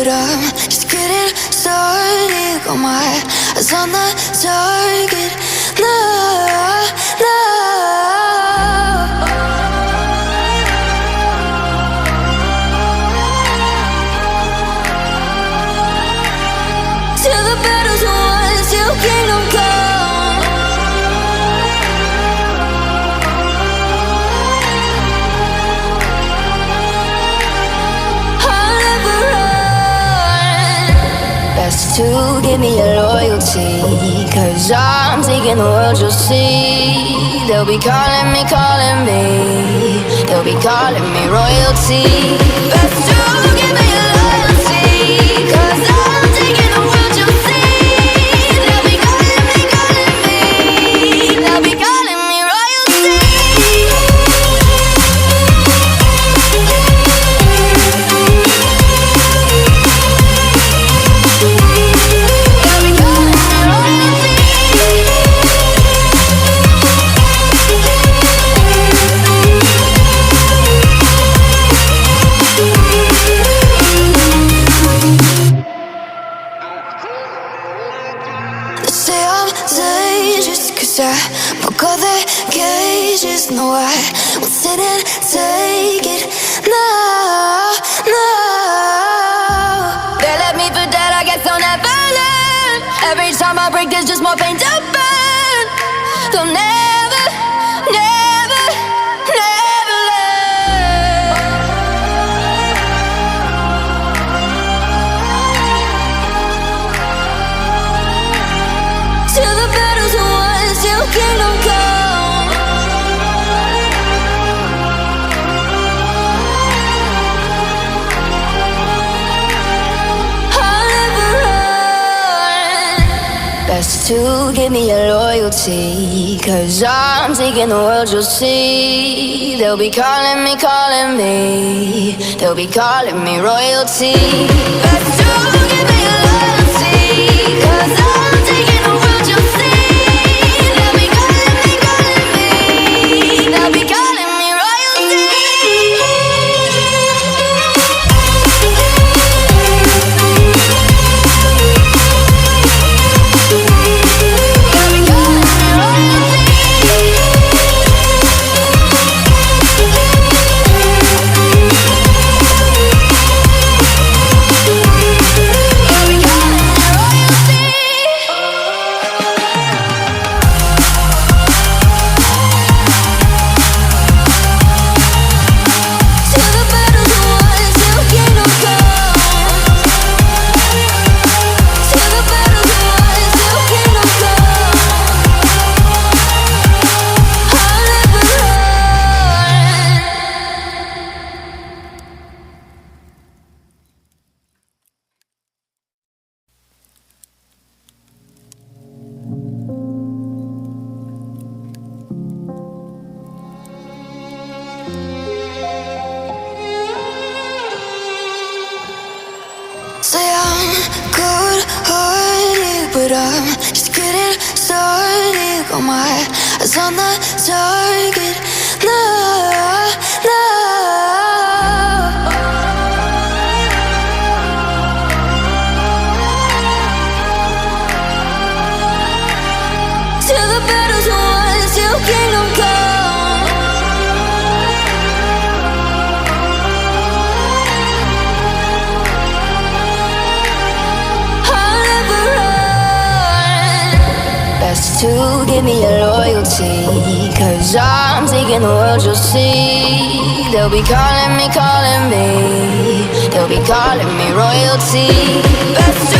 but I'm just getting started. Got my eyes on the target. No, no. Till the battle's won, till kingdom come. I'll never run. Best to give me your loyalty, 'cause I'm taking the world, you'll see. They'll be calling me, calling me. They'll be calling me royalty. Best to give me your loyalty, 'cause I'm taking the world, you'll see. They'll be calling me, calling me. They'll be calling me royalty. They'll be calling me royalty. They say I'm dangerous 'cause I broke all their cages. No, I won't sit and take it. No, no. They left me for dead, I guess I'll never learn. Every time I break, there's just more pain to burn. They'll never, never, never learn. Till the battle's won, till kingdom come. I'll never run. Best to give me your loyalty, 'cause I'm taking the world, you'll see. They'll be calling me, calling me. They'll be calling me royalty. Best to give me your loyalty, 'cause I'm taking the world, you'll see. They'll be calling me, calling me. They'll be calling me royalty. They'll be calling me royalty. They'll be calling me royalty. Till the battle's won, till kingdom come. Till the battle's won, till kingdom come. I'll never run. Say I'm good-hearted, but I'm just getting started. Got my eyes on the target. No, no. Till the battle's won, till kingdom come. I'll never run. Best to give me your loyalty, 'cause I'm taking the world, you'll see. They'll be calling me, calling me. They'll be calling me royalty. Best to